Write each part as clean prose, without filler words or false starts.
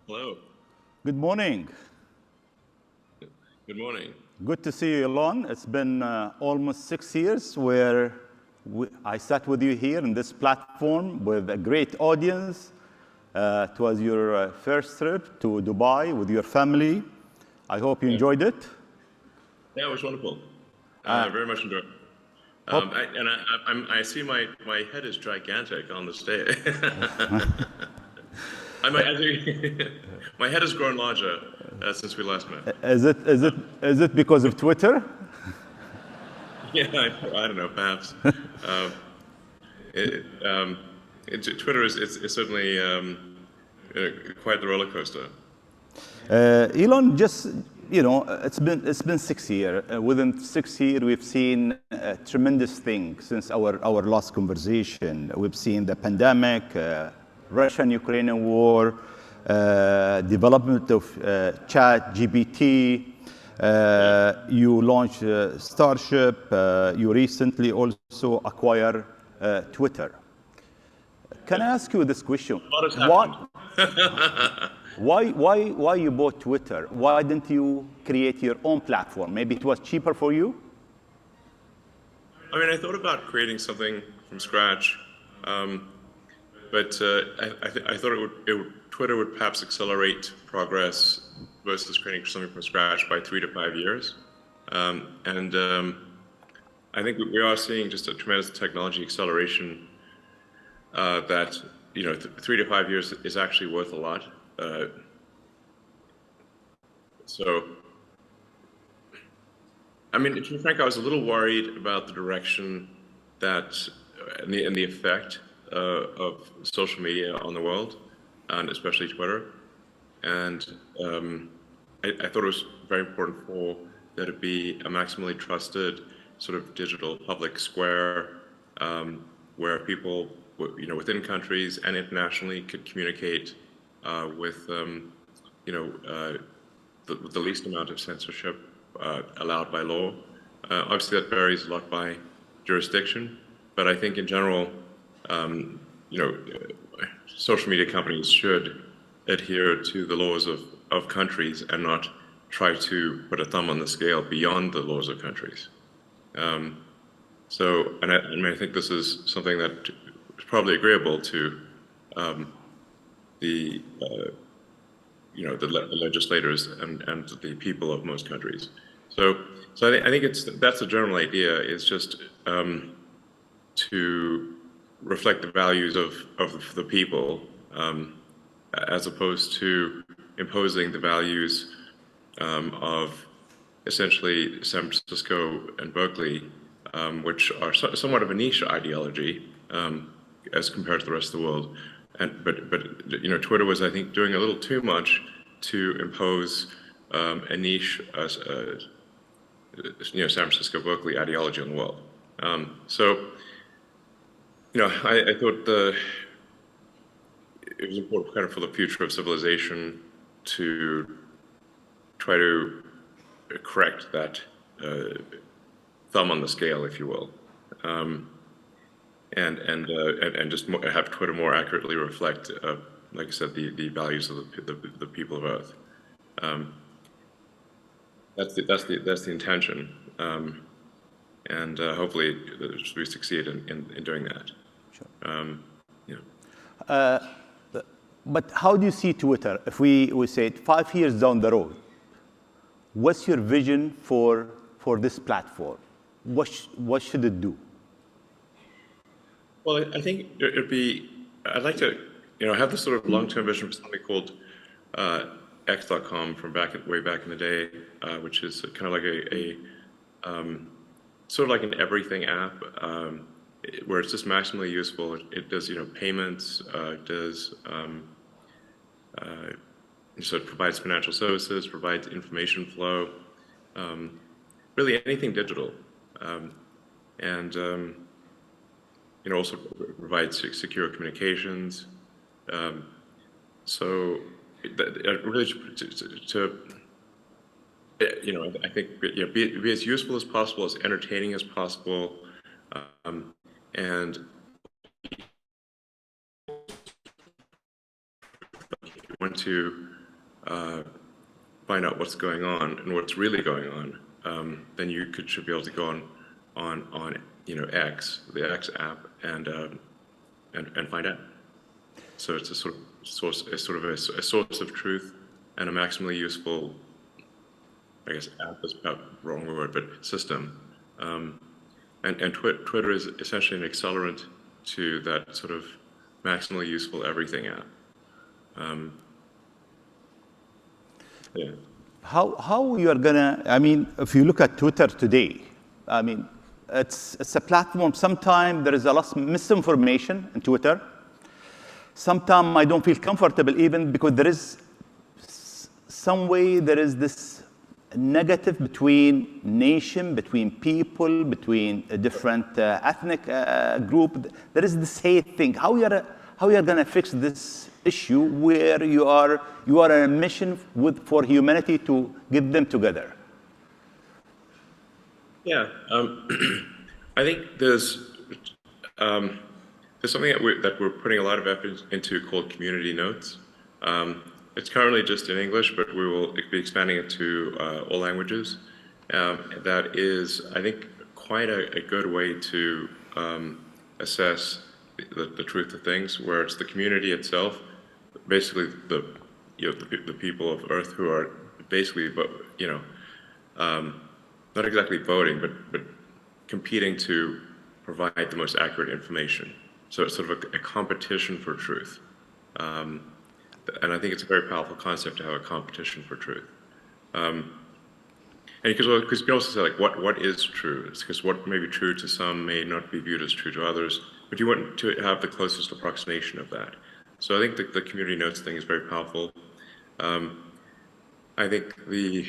Hello. Good morning. Good morning. Good to see you, Elon. It's been almost 6 years where I sat with you here in this platform with a great audience. It was your first trip to Dubai with your family. I hope you Yeah, enjoyed it. yeah, it was wonderful. Very much enjoyed. Hope, I see my head is gigantic on the stage. I think my head has grown larger since we last met. is it because of Twitter? Yeah, I don't know, perhaps. Um, it, um, Twitter is certainly quite the roller coaster. Elon, just it's been 6 years. Within 6 years, we've seen tremendous things since our last conversation. We've seen the pandemic, Russian-Ukrainian war, development of Chat GPT. You launched Starship. You recently also acquired Twitter. Can I ask you this question? A lot has happened. What Why you bought Twitter? Why didn't you create your own platform? Maybe it was cheaper for you? I mean, I thought about creating something from scratch, but I thought Twitter would perhaps accelerate progress versus creating something from scratch by 3 to 5 years. And I think we are seeing just a tremendous technology acceleration that 3 to 5 years is actually worth a lot. So, I mean, to be frank, I was a little worried about the direction that and the effect of social media on the world, and especially Twitter. And I thought it was very important for there to be a maximally trusted sort of digital public square where people, within countries and internationally could communicate with, the least amount of censorship allowed by law. Obviously, that varies a lot by jurisdiction, but I think in general, social media companies should adhere to the laws of countries and not try to put a thumb on the scale beyond the laws of countries. I think this is something that is probably agreeable to the legislators and the people of most countries. So I think that's the general idea, is just to reflect the values of the people, as opposed to imposing the values of essentially San Francisco and Berkeley, which are somewhat of a niche ideology as compared to the rest of the world. But Twitter was, I think, doing a little too much to impose a niche, San Francisco Berkeley ideology on the world. I thought it was important kind of for the future of civilization to try to correct that thumb on the scale, if you will. And just have Twitter more accurately reflect, like I said, the values of the people of Earth. That's the intention, and hopefully we succeed in doing that. Sure. Yeah. But how do you see Twitter? If we say 5 years down the road, what's your vision for this platform? What should it do? Well, I think I'd like to, have this sort of long-term vision for something called X.com from way back in the day, which is kind of like a sort of like an everything app, where it's just maximally useful. It does, payments, it does, so it provides financial services, provides information flow, really anything digital, and also provides secure communications. So really I think be as useful as possible, as entertaining as possible, and want to find out what's going on and what's really going on, then you should be able to go on X, the X app, and find out. So it's a sort of a source of truth and a maximally useful, I guess app is about the wrong word, but system. And Twitter is essentially an accelerant to that sort of maximally useful everything app. Yeah. How you are gonna? I mean, if you look at Twitter today, I mean, it's a platform. Sometimes there is a lot of misinformation in Twitter. Sometimes I don't feel comfortable even because there is some way there is this negative between nation, between people, between a different ethnic group. There is this hate thing. How you are going to fix this issue where you are on a mission for humanity to get them together? Yeah, I think there's something that we're putting a lot of effort into called community notes. It's currently just in English, but we will be expanding it to all languages. That is, I think, quite a good way to assess the truth of things, where it's the community itself, basically the people of Earth who are basically, not exactly voting, but competing to provide the most accurate information. So it's sort of a competition for truth. And I think it's a very powerful concept to have a competition for truth. And because you can also say, like, what is true? It's because what may be true to some may not be viewed as true to others, but you want to have the closest approximation of that. So I think the community notes thing is very powerful. I think the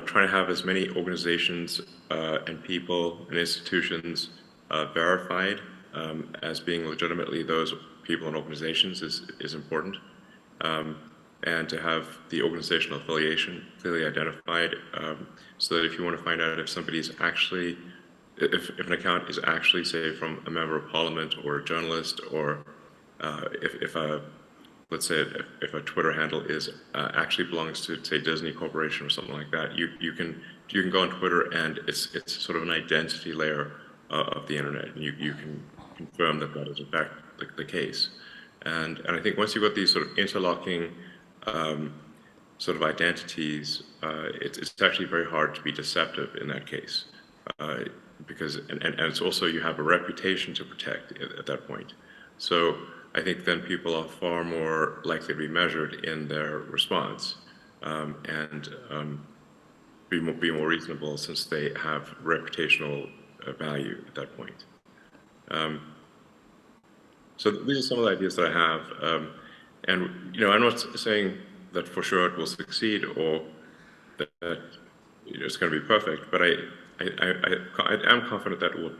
trying to have as many organizations and people and institutions verified as being legitimately those people and organizations is important. And to have the organizational affiliation clearly identified, so that if you want to find out if somebody's actually, if an account is actually, say, from a member of parliament or a journalist, or let's say if a Twitter handle is actually belongs to, say, Disney Corporation or something like that, you can go on Twitter and it's sort of an identity layer of the internet, and you can confirm that is in fact the case. And I think once you've got these sort of interlocking sort of identities, it's actually very hard to be deceptive in that case, because and it's also, you have a reputation to protect at that point. So I think then people are far more likely to be measured in their response, and be more reasonable, since they have reputational value at that point. So these are some of the ideas that I have, and I'm not saying that for sure it will succeed or that it's going to be perfect, but I am confident that it will,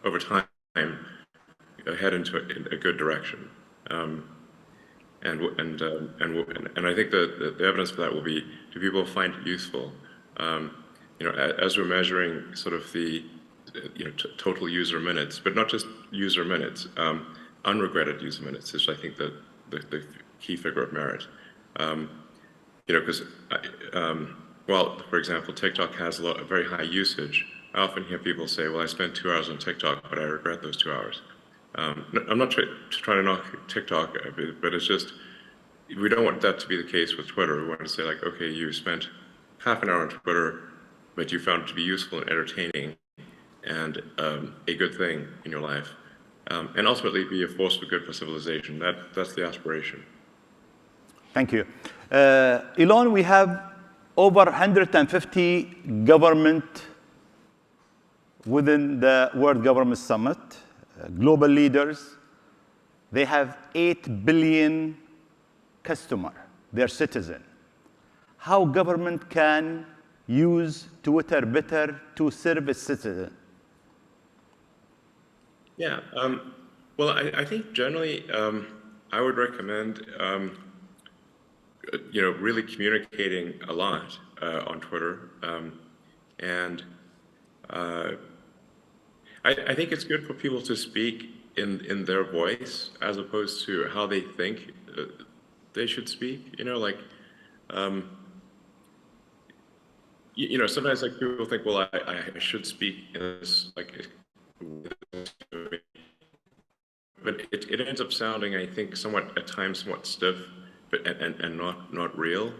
over time, head into a good direction. And I think the evidence for that will be, do people find it useful? As we're measuring sort of the total user minutes, but not just user minutes, unregretted user minutes is, I think, the key figure of merit. Because well, for example, TikTok has a very high usage. I often hear people say, well, I spent 2 hours on TikTok, but I regret those 2 hours. I'm not trying to knock TikTok, but it's just, we don't want that to be the case with Twitter. We want to say, like, okay, you spent half an hour on Twitter, but you found it to be useful and entertaining and a good thing in your life, and ultimately be a force for good for civilization. That's the aspiration. Thank you. Elon, we have over 150 government within the World Government Summit, global leaders. They have 8 billion customers, their citizen. How government can use Twitter better to serve its citizen? Yeah, well, I think generally I would recommend really communicating a lot on Twitter, and I think it's good for people to speak in their voice, as opposed to how they think they should speak. Sometimes like people think, well, I should speak in this, but it ends up sounding, I think, at times somewhat stiff, but and not real.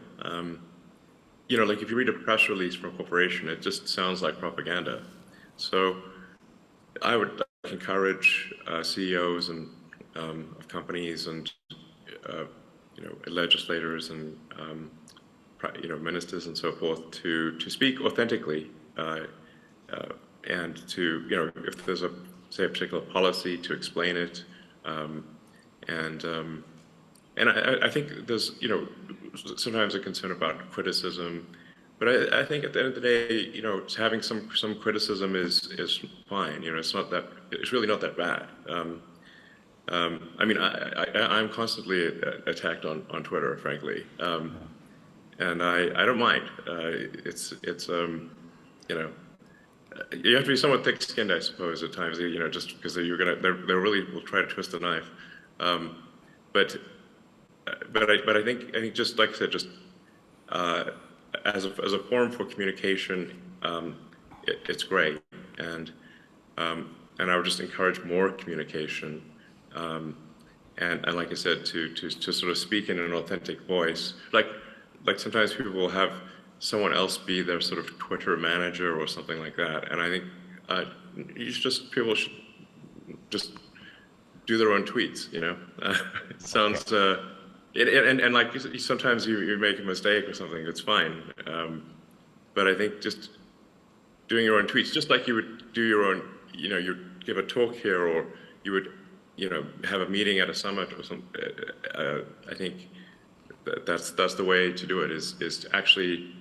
Like if you read a press release from a corporation, it just sounds like propaganda. So I would encourage CEOs and of companies and legislators and ministers and so forth to speak authentically and to if there's a particular policy, to explain it, and I think there's sometimes a concern about criticism, but I think at the end of the day, having some criticism is fine. It's really not that bad. I mean, I'm constantly attacked on Twitter, frankly, and I don't mind. You have to be somewhat thick-skinned, I suppose, at times. Just because they really will try to twist the knife. But I think just like I said, just as a forum for communication, it's great, and I would just encourage more communication, and like I said, to sort of speak in an authentic voice. Like sometimes people will have someone else be their sort of Twitter manager or something like that, and I think people should just do their own tweets. It sounds and like sometimes you make a mistake or something, it's fine, but I think just doing your own tweets, just like you would do your own, you give a talk here, or you would have a meeting at a summit or something. I think that's the way to do it, is to actually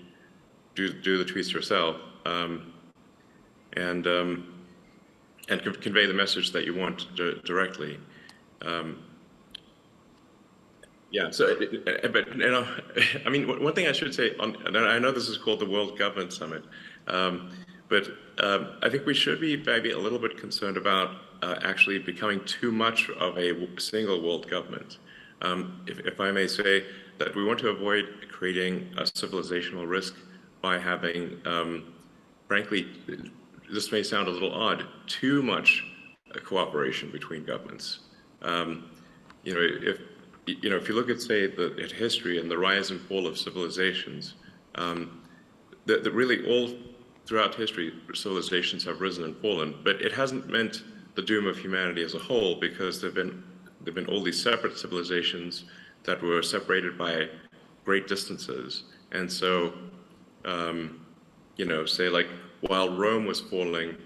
do the tweets yourself, and convey the message that you want directly. Yeah. So, but I mean, one thing I should say, and I know this is called the World Government Summit, but I think we should be maybe a little bit concerned about actually becoming too much of a single world government. If I may say, that we want to avoid creating a civilizational risk by having, frankly, this may sound a little odd, too much cooperation between governments. If you look at, say, at history and the rise and fall of civilizations, that really all throughout history, civilizations have risen and fallen, but it hasn't meant the doom of humanity as a whole, because there've been all these separate civilizations that were separated by great distances. And so, say like while Rome was falling,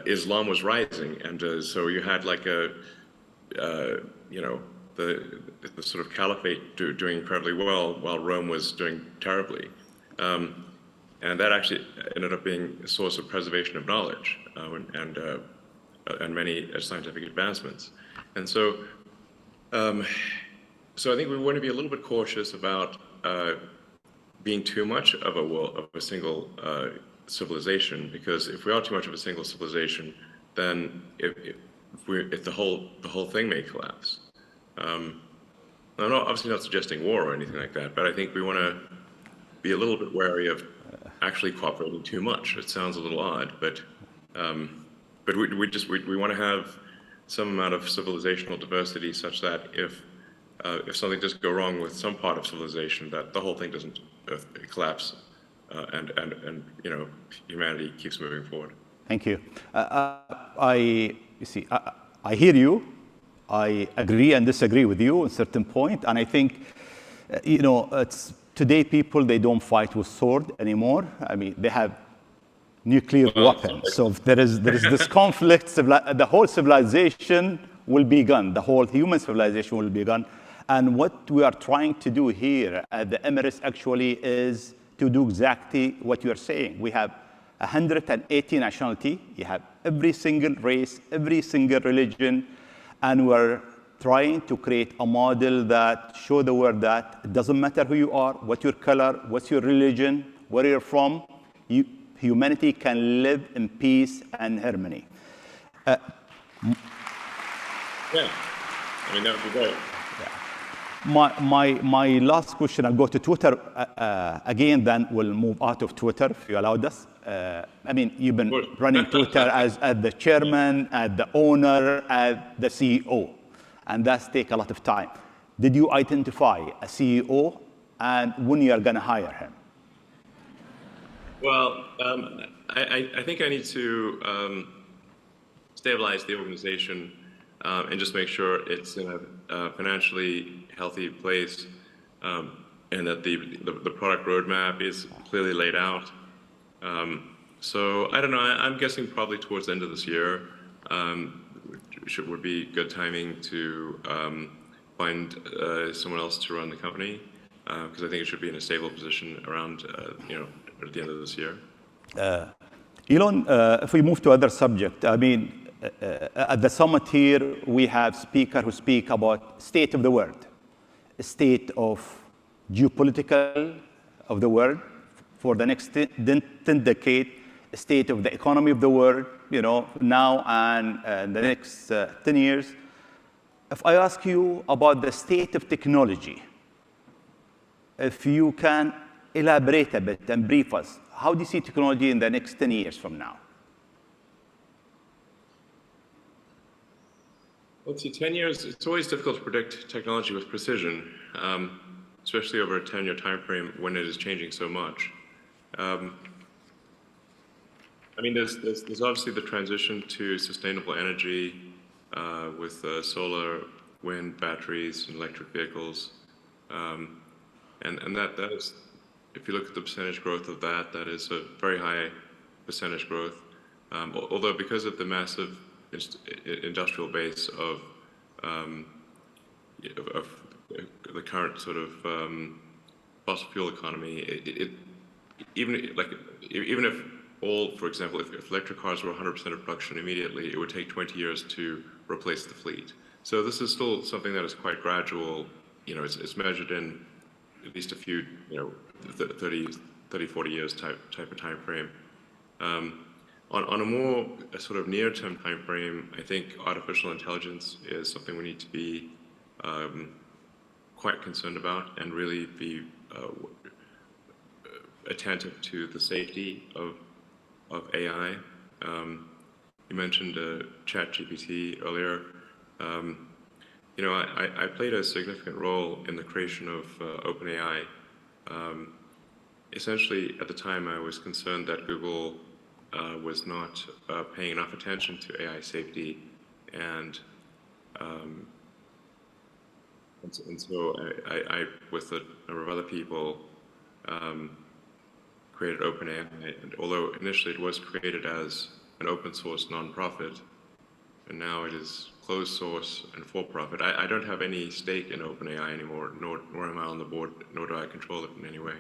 Islam was rising, and so you had like the sort of caliphate doing incredibly well while Rome was doing terribly. And that actually ended up being a source of preservation of knowledge and many scientific advancements. And so, so I think we want to be a little bit cautious about being too much of a single civilization, because if we are too much of a single civilization, then if the whole thing may collapse. I'm obviously not suggesting war or anything like that, but I think we want to be a little bit wary of actually cooperating too much. It sounds a little odd, but we want to have some amount of civilizational diversity, such that if something does go wrong with some part of civilization, that the whole thing doesn't collapse, and humanity keeps moving forward. Thank you. I hear you. I agree and disagree with you at a certain point, and I think it's today people, they don't fight with sword anymore. I mean, they have nuclear weapons. So if there is this conflict, the whole civilization will be gone. The whole human civilization will be gone. And what we are trying to do here at the Emirates actually is to do exactly what you are saying. We have 180 nationalities. You have every single race, every single religion, and we're trying to create a model that show the world that it doesn't matter who you are, what your color, what's your religion, where you're from, humanity can live in peace and harmony. Yeah, I mean, that would be great. Yeah. My last question, I'll go to Twitter again, then we'll move out of Twitter if you allowed us. I mean, you've been running Twitter as the chairman, as the owner, as the CEO, and that's take a lot of time. Did you identify a CEO and when you are going to hire him? Well, I think I need to stabilize the organization and just make sure it's in a financially healthy place, and that the product roadmap is clearly laid out. So I don't know. I'm guessing probably towards the end of this year would be good timing to find someone else to run the company, because I think it should be in a stable position around at the end of this year. Elon, if we move to other subject, I mean, at the summit here, we have speakers who speak about state of the world, state of geopolitical of the world for the next 10 decade, state of the economy of the world, now and the next 10 years. If I ask you about the state of technology, if you can elaborate a bit and brief us, how do you see technology in the next 10 years from now? Well, see, 10 years, it's always difficult to predict technology with precision, especially over a 10-year time frame when it is changing so much. I mean, there's obviously the transition to sustainable energy with solar, wind, batteries, and electric vehicles. And that is, if you look at the percentage growth of that is a very high percentage growth. Although because of the massive industrial base of the current sort of fossil fuel economy, even if all, for example, if electric cars were 100% of production immediately, it would take 20 years to replace the fleet. So this is still something that is quite gradual. It's measured in at least a few, 30, 40 years type of time frame. On a more sort of near-term time frame, I think artificial intelligence is something we need to be quite concerned about and really be attentive to the safety of AI. You mentioned ChatGPT earlier. I played a significant role in the creation of OpenAI. Essentially, at the time, I was concerned that Google was not paying enough attention to AI safety, and so I, with a number of other people, created OpenAI. And although initially it was created as an open source nonprofit, and now it is closed source and for profit. I don't have any stake in OpenAI anymore, nor am I on the board, nor do I control it in any way.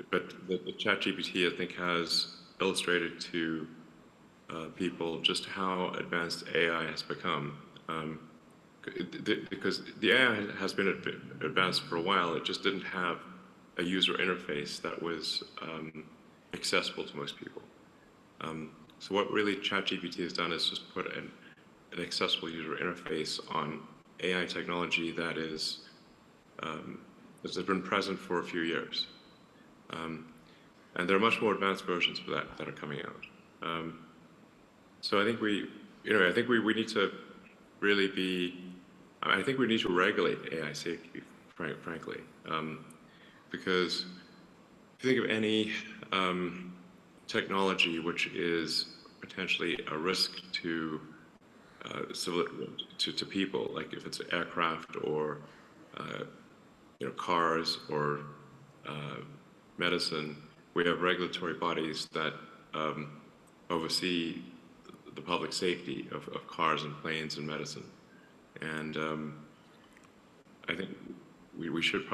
But the ChatGPT, I think, has illustrated to people just how advanced AI has become. Because the AI has been advanced for a while, it just didn't have a user interface that was accessible to most people. So what really ChatGPT has done is just put an accessible user interface on AI technology that has been present for a few years. And there are much more advanced versions of that are coming out. So I think we need to really I think we need to regulate AI safety, frankly, because if you think of any technology which is potentially a risk to people, like if it's aircraft or cars or medicine, we have regulatory bodies that oversee the public safety of cars and planes and medicine, and I think we should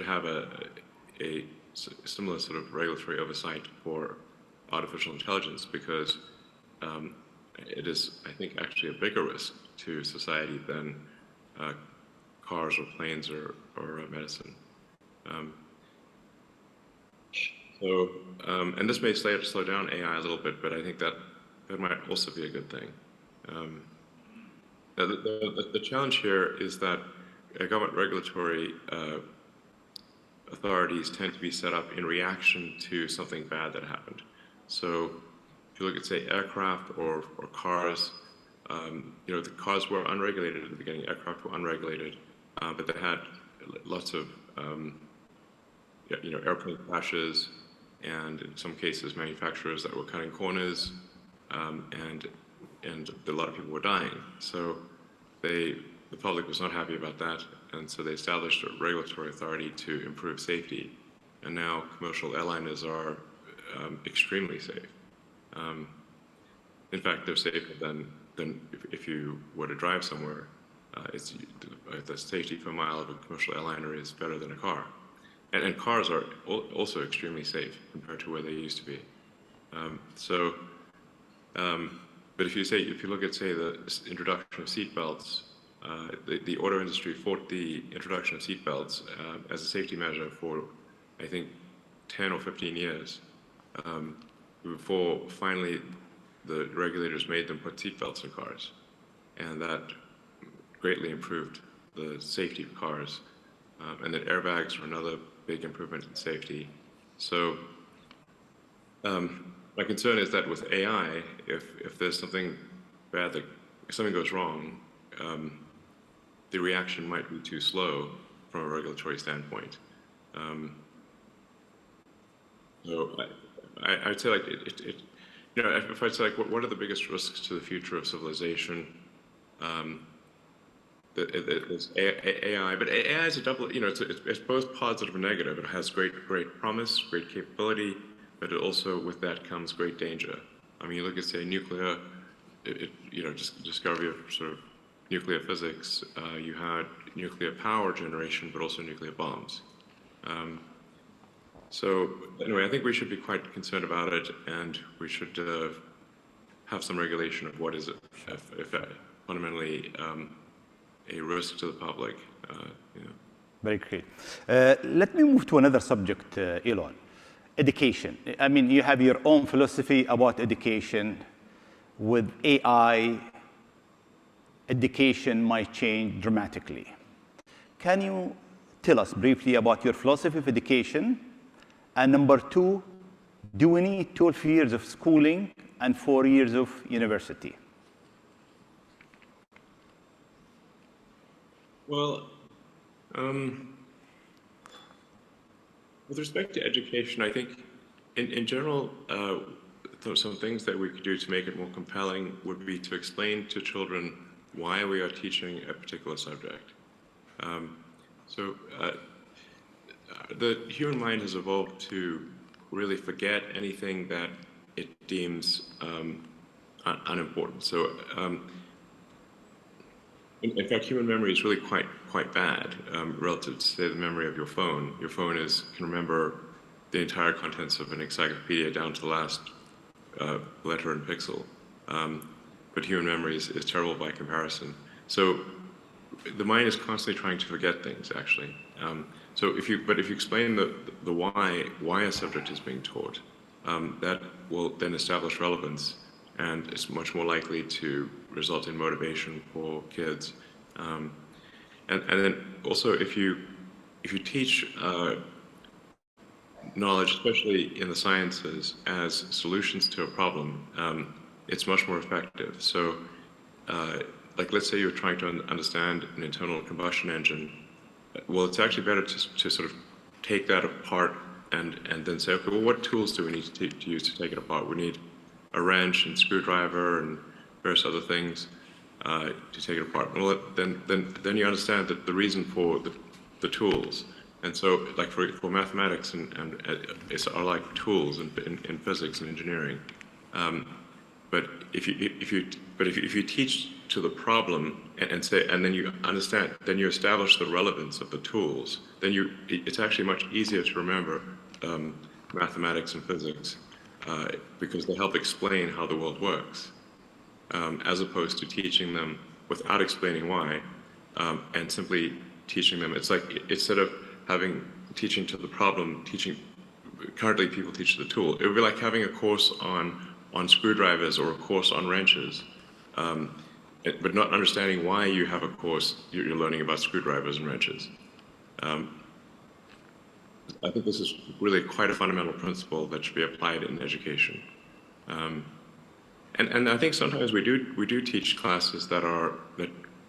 have a similar sort of regulatory oversight for artificial intelligence, because it is, I think, actually a bigger risk to society than cars or planes or medicine. And this may slow down AI a little bit, but I think that might also be a good thing. The challenge here is that government regulatory authorities tend to be set up in reaction to something bad that happened. So if you look at, say, aircraft or cars, the cars were unregulated at the beginning. Aircraft were unregulated, but they had lots of airplane crashes, and in some cases manufacturers that were cutting corners, and a lot of people were dying. So the public was not happy about that, and so they established a regulatory authority to improve safety. And now commercial airliners are extremely safe. In fact, they're safer than if you were to drive somewhere. The safety per mile of a commercial airliner is better than a car. And cars are also extremely safe compared to where they used to be. But if you look at, say, the introduction of seatbelts, the auto industry fought the introduction of seatbelts as a safety measure for, I think, 10 or 15 years, before finally the regulators made them put seatbelts in cars, and that greatly improved the safety of cars. And then airbags were another big improvement in safety. So my concern is that with AI, if there's something bad, if something goes wrong, the reaction might be too slow from a regulatory standpoint. So I'd say, like, if I'd say, like, what are the biggest risks to the future of civilization? It's AI, but AI is a double, it's both positive and negative. It has great promise, great capability, but it also, with that comes great danger. I mean, you look at, say, nuclear, just discovery of sort of nuclear physics. You had nuclear power generation, but also nuclear bombs. So anyway, I think we should be quite concerned about it, and we should have some regulation of what is if fundamentally a risk to the public. Very great. Let me move to another subject, Elon. Education. I mean, you have your own philosophy about education. With AI, education might change dramatically. Can you tell us briefly about your philosophy of education? And number two, do we need 12 years of schooling and 4 years of university? Well, with respect to education, I think in general, some things that we could do to make it more compelling would be to explain to children why we are teaching a particular subject. The human mind has evolved to really forget anything that it deems unimportant. So, in fact, human memory is really quite bad relative to, say, the memory of your phone. Your phone can remember the entire contents of an encyclopedia down to the last letter and pixel. But human memory is terrible by comparison. So the mind is constantly trying to forget things, actually. So if you explain the why a subject is being taught, that will then establish relevance, and it's much more likely to result in motivation for kids. And then also, if you teach knowledge, especially in the sciences, as solutions to a problem, it's much more effective. So, like, let's say you're trying to understand an internal combustion engine. Well, it's actually better to sort of take that apart and then say, okay, well, what tools do we need to use to take it apart? We need a wrench and screwdriver and various other things to take it apart. Well, then you understand that the reason for the tools. And so, like, for mathematics are like tools in physics and engineering. But if you teach to the problem and then you understand, then you establish the relevance of the tools, then it's actually much easier to remember mathematics and physics because they help explain how the world works, as opposed to teaching them without explaining why, and simply teaching them. It's like, instead of teaching to the problem, currently people teach the tool. It would be like having a course on screwdrivers or a course on wrenches. but not understanding why you have a course you're learning about screwdrivers and wrenches. I think this is really quite a fundamental principle that should be applied in education. And I think sometimes we do teach classes that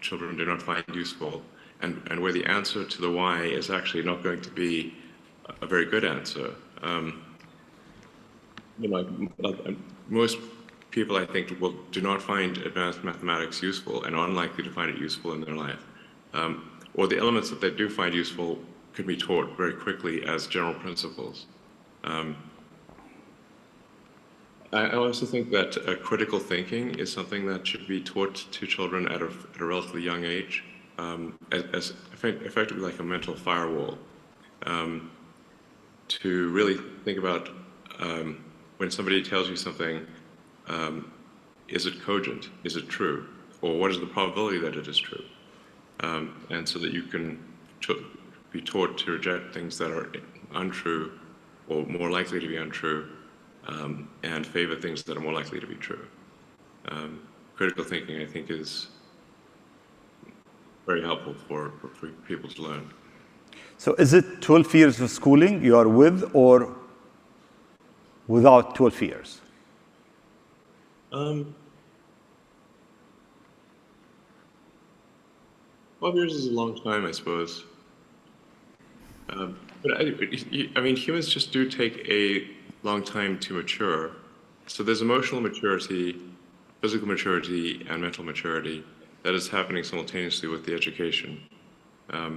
children do not find useful, and where the answer to the why is actually not going to be a very good answer. Most people, I think, do not find advanced mathematics useful and are unlikely to find it useful in their life. Or the elements that they do find useful can be taught very quickly as general principles. I also think that critical thinking is something that should be taught to children at a relatively young age, as effectively like a mental firewall, to really think about when somebody tells you something, is it cogent? Is it true? Or what is the probability that it is true? And so that you can be taught to reject things that are untrue or more likely to be untrue, and favor things that are more likely to be true. Critical thinking, I think, is very helpful for people to learn. So is it 12 years of schooling you are with, or without 12 years? 12 years is a long time, I suppose. But I mean, humans just do take a long time to mature. So there's emotional maturity, physical maturity, and mental maturity that is happening simultaneously with the education. I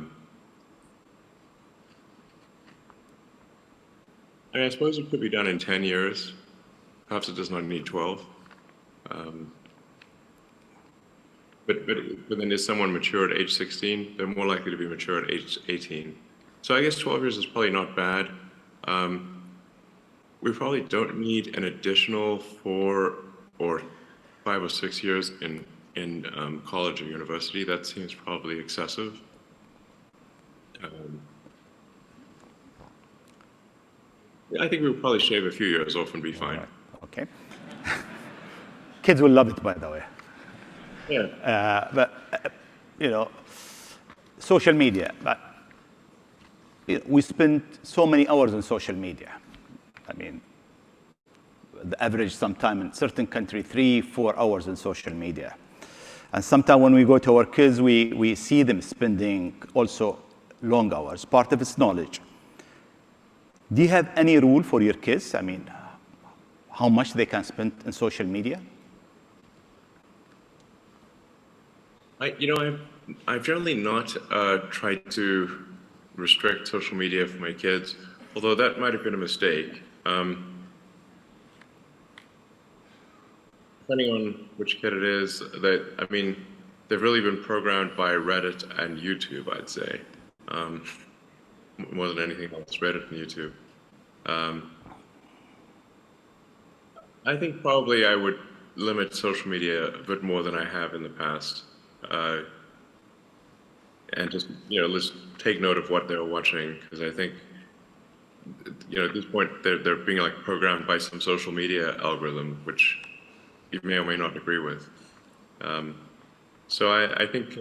mean, I suppose it could be done in 10 years. Perhaps it does not need 12. But then is someone mature at age 16? They're more likely to be mature at age 18. So I guess 12 years is probably not bad. We probably don't need an additional 4 or 5 or 6 years in college or university. That seems probably excessive. I think we would probably shave a few years off and be fine. Right. Okay. Kids will love it, by the way. Yeah. But social media. But we spend so many hours on social media. I mean, the average sometime in certain country, 3-4 hours on social media. And sometimes when we go to our kids, we see them spending also long hours. Part of it's knowledge. Do you have any rule for your kids? I mean, how much they can spend on social media? I've generally not tried to restrict social media for my kids, although that might have been a mistake. Depending on which kid it is, they've really been programmed by Reddit and YouTube, I'd say, more than anything else, Reddit and YouTube. I think probably I would limit social media a bit more than I have in the past. And just, let's take note of what they're watching, because I think, at this point, they're being like programmed by some social media algorithm, which you may or may not agree with. So I think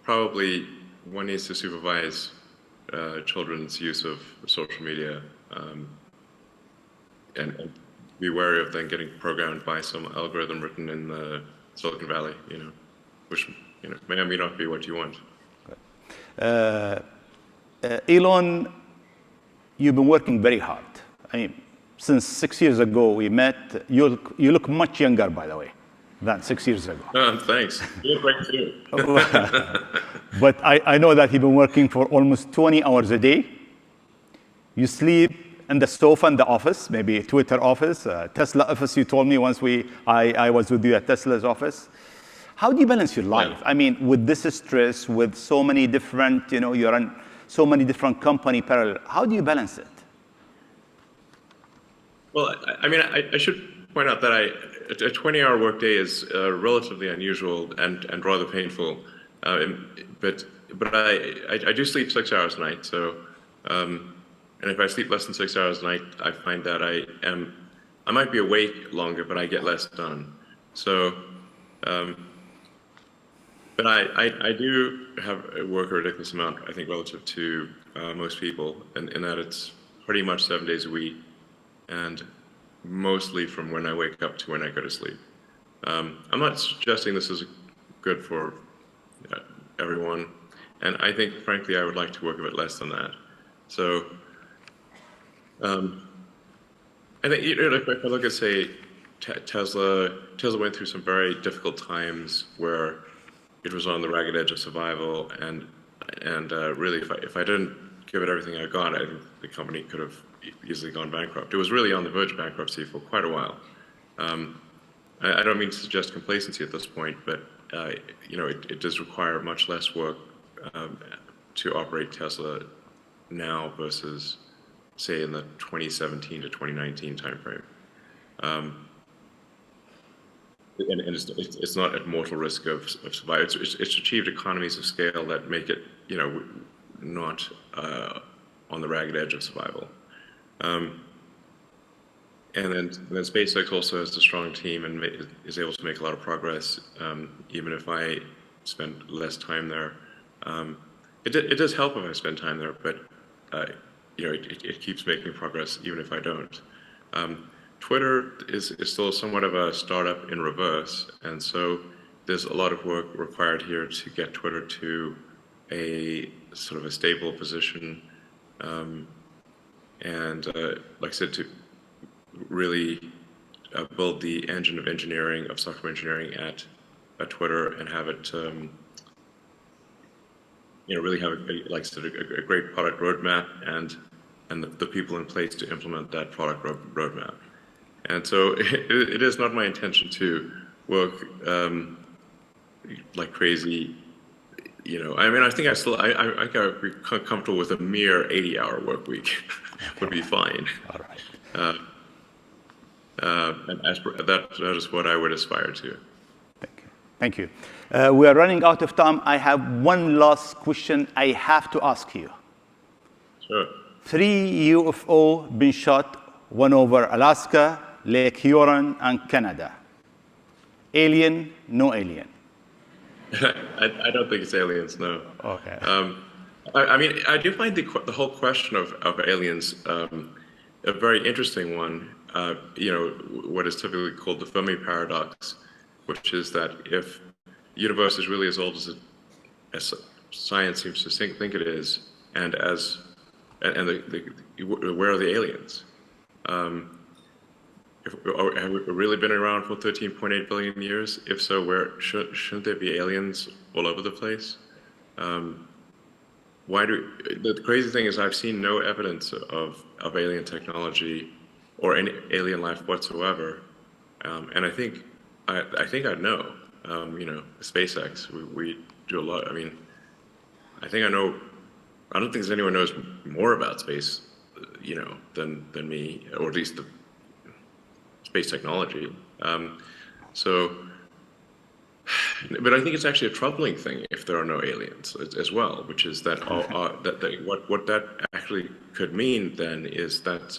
probably one needs to supervise children's use of social media, and be wary of them getting programmed by some algorithm written in Silicon Valley, which may or may not be what you want. Elon, you've been working very hard. I mean, since 6 years ago we met, you look much younger, by the way, than 6 years ago. Thanks. You look great too. But I know that you've been working for almost 20 hours a day. You sleep in the sofa in the office, maybe Twitter office, Tesla office. You told me once I was with you at Tesla's office. How do you balance your life? Yeah. I mean, with this stress, with so many different, you're in so many different company parallel. How do you balance it? Well, I should point out that a 20-hour workday is relatively unusual and rather painful. But I do sleep 6 hours a night. So, and if I sleep less than 6 hours a night, I find that I might be awake longer, but I get less done. So, But I do work a ridiculous amount, I think, relative to most people, in that it's pretty much 7 days a week, and mostly from when I wake up to when I go to sleep. I'm not suggesting this is good for everyone, and I think, frankly, I would like to work a bit less than that. So I think, if I look at, say, Tesla went through some very difficult times where it was on the ragged edge of survival, and really, if I didn't give it everything I got, I think the company could have easily gone bankrupt. It was really on the verge of bankruptcy for quite a while. I don't mean to suggest complacency at this point, but it does require much less work to operate Tesla now versus, say, in the 2017 to 2019 timeframe. And it's not at mortal risk of survival. It's achieved economies of scale that make it, not on the ragged edge of survival. And then SpaceX also has a strong team and is able to make a lot of progress, even if I spend less time there. It does help if I spend time there, but it keeps making progress even if I don't. Twitter is still somewhat of a startup in reverse, and so there's a lot of work required here to get Twitter to a sort of a stable position, and like I said, to really build the engine of engineering, of software engineering at Twitter, and have it, really have, like I said, a great product roadmap and the people in place to implement that product roadmap. And so it is not my intention to work like crazy. I think I would be comfortable with a mere 80-hour work week. Would be fine. All right. And that is what I would aspire to. Thank you. We are running out of time. I have one last question I have to ask you. Sure. 3 UFO been shot, one over Alaska, Lake Huron, and Canada. Alien, no alien? I don't think it's aliens, no. Okay. I do find the whole question of aliens a very interesting one. What is typically called the Fermi paradox, which is that if the universe is really as old as science seems to think it is, and where are the aliens? Have we really been around for 13.8 billion years? If so, shouldn't there be aliens all over the place? The crazy thing is I've seen no evidence of alien technology or any alien life whatsoever, and I think I'd know. SpaceX, we do a lot. I think I know. I don't think anyone knows more about space, than me, or at least the space technology. But I think it's actually a troubling thing if there are no aliens as well, which is that what that actually could mean then is that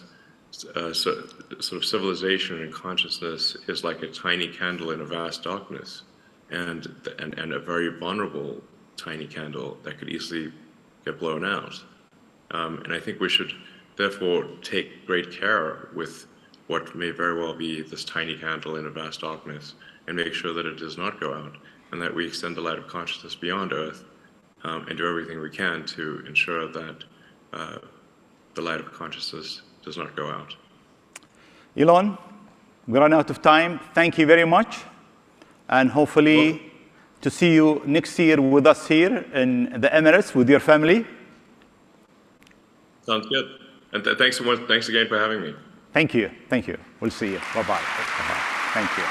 sort of civilization and consciousness is like a tiny candle in a vast darkness, and a very vulnerable tiny candle that could easily get blown out. And I think we should therefore take great care with what may very well be this tiny candle in a vast darkness, and make sure that it does not go out, and that we extend the light of consciousness beyond Earth, and do everything we can to ensure that the light of consciousness does not go out. Elon, we run out of time. Thank you very much, and hopefully to see you next year with us here in the Emirates with your family. Sounds good. And thanks so much. Thanks again for having me. Thank you. Thank you. We'll see you. Bye-bye. Bye-bye. Thank you.